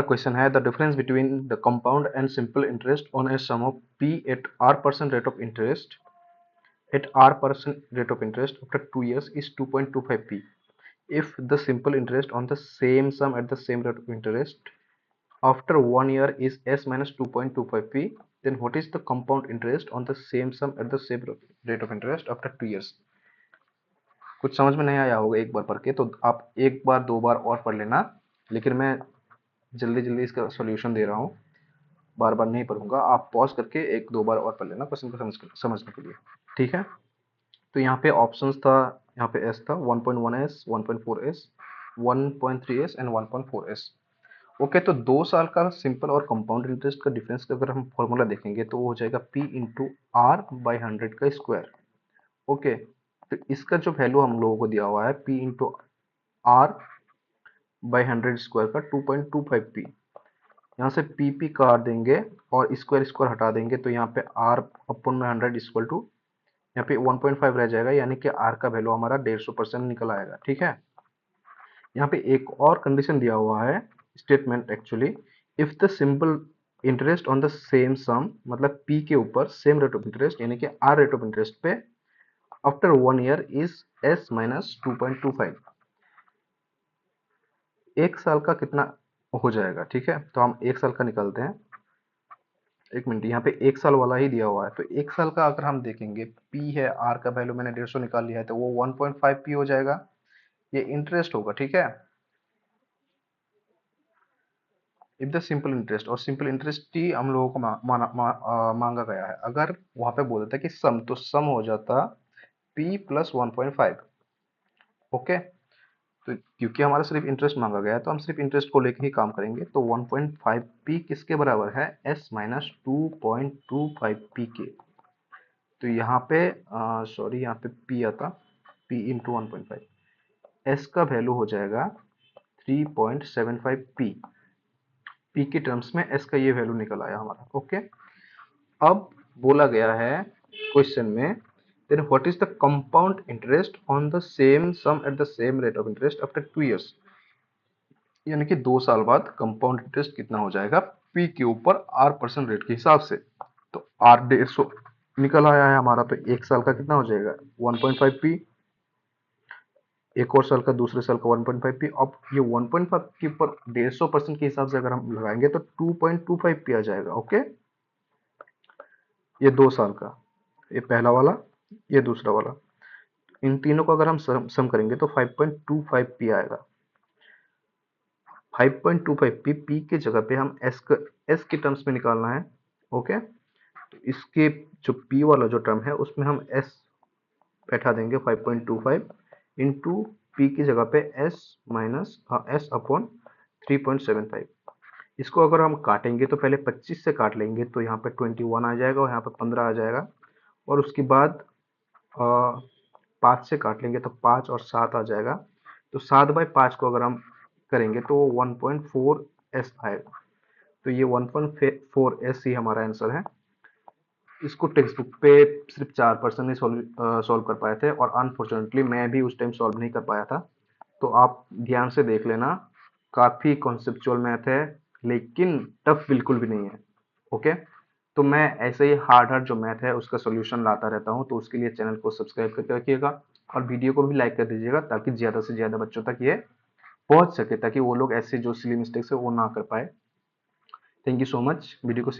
Question है the difference between the compound and simple interest on a sum of p at r% rate of interest at r% rate of interest after 2 years is 2.25p. If the simple interest on the same sum at the same rate of interest after 1 year is s minus 2.25p, then what is the compound interest on the same sum at the same rate of interest after 2 years? कुछ समझ में नहीं आया होगा एक बार पढ़ के, तो आप एक बार दो बार और पढ़ लेना, लेकिन मैं जल्दी जल्दी इसका सॉल्यूशन दे रहा हूँ, बार बार नहीं पढ़ूंगा। आप पॉज करके एक दो बार और पढ़ लेना क्वेश्चन को समझने के लिए, ठीक है। तो यहाँ पे ऑप्शंस था, यहाँ पे एस था 1.1s, 1.4s, 1.3s and 1.4s। Okay, तो 2 साल का सिंपल और कंपाउंड इंटरेस्ट का डिफरेंस का अगर हम फॉर्मूला देखेंगे तो वो हो जाएगा p इंटू आर बाई 100 का स्क्वायर। ओके, तो इसका जो वैल्यू हम लोगों को दिया हुआ है p into R by 100 square का 2.25p। यहाँ से पी काट देंगे और स्क्वायर स्क्वायर हटा देंगे, तो यहाँ पे r अपन में 100 इक्वल टू यहाँ पे 1.5 रह जाएगा, यानी कि r का वैल्यू हमारा 150% निकल आएगा, ठीक है। यहाँ पे एक और कंडीशन दिया हुआ है, statement actually, if the simple interest on the same sum, मतलब p के ऊपर सेम रेट ऑफ इंटरेस्ट यानी कि r रेट ऑफ इंटरेस्ट पे after 1 year is s minus 2.25। एक साल का कितना हो जाएगा, ठीक है। तो हम एक साल का निकालते हैं। एक मिनट, यहाँ पे एक साल वाला ही दिया हुआ है, तो एक साल का अगर हम देखेंगे, p है, r का वैल्यू मैंने 150 निकाल लिया है, तो वो 1.5p हो जाएगा, ये इंटरेस्ट होगा, ठीक है। इफ द सिंपल इंटरेस्ट, और सिंपल इंटरेस्ट ही हम लोगों को मांगा गया है। अगर वहां पे बोल देता कि सम, तो सम हो जाता p प्लस 1.5। ओके, तो क्योंकि हमारा सिर्फ इंटरेस्ट मांगा गया है तो हम सिर्फ इंटरेस्ट को लेकर ही काम करेंगे। तो 1.5p किसके बराबर है, s माइनस 2.25p के। तो यहाँ पे सॉरी, यहाँ पे p आता, p इंटू 1.5, s का वैल्यू हो जाएगा 3.75p। p के टर्म्स में s का ये वैल्यू निकल आया हमारा। ओके, अब बोला गया है क्वेश्चन में, then what is the compound interest on the same sum at the same rate of interest after 2 years, यानी कि 2 साल बाद कंपाउंड इंटरेस्ट कितना हो जाएगा p के ऊपर r% रेट के हिसाब से। तो r 150 निकल आया है हमारा, तो एक साल का कितना हो जाएगा 1.5p, एक और साल का, दूसरे साल का 1.5p। अब ये 1.5 के ऊपर 150% के हिसाब से अगर हम लगाएंगे तो 2.25p आ जाएगा। ओके, ये 2 साल का, ये पहला वाला, ये दूसरा वाला, इन तीनों को अगर हम सम करेंगे तो 5.25p आएगा। 5.25p, p के जगह पे हम s के टर्म्स में निकालना है। ओके, तो इसके जो p वाला जो टर्म है उसमें हम s बैठा देंगे 5.25 इंटू p की जगह पे s माइनस s अपॉन 3.75। इसको अगर हम काटेंगे तो पहले 25 से काट लेंगे, तो यहाँ पे 21 आ जाएगा और यहाँ पे 15 आ जाएगा, और उसके बाद 5 से काट लेंगे तो 5 और 7 आ जाएगा। तो 7/5 को अगर हम करेंगे तो 1.4s आएगा। तो ये 1.4s ही हमारा आंसर है। इसको टेक्स्ट बुक पे सिर्फ 4% ही सॉल्व कर पाए थे, और अनफॉर्चुनेटली मैं भी उस टाइम सॉल्व नहीं कर पाया था। तो आप ध्यान से देख लेना, काफ़ी कॉन्सेप्चुअल मैथ है, लेकिन टफ बिल्कुल भी नहीं है। ओके, तो मैं ऐसे ही हार्ड हार्ड जो मैथ है उसका सोल्यूशन लाता रहता हूँ, तो उसके लिए चैनल को सब्सक्राइब करके रखिएगा और वीडियो को भी लाइक कर दीजिएगा, ताकि ज़्यादा से ज़्यादा बच्चों तक ये पहुँच सके, ताकि वो लोग ऐसे जो सिली मिस्टेक्स है वो ना कर पाए। Thank you so much, video को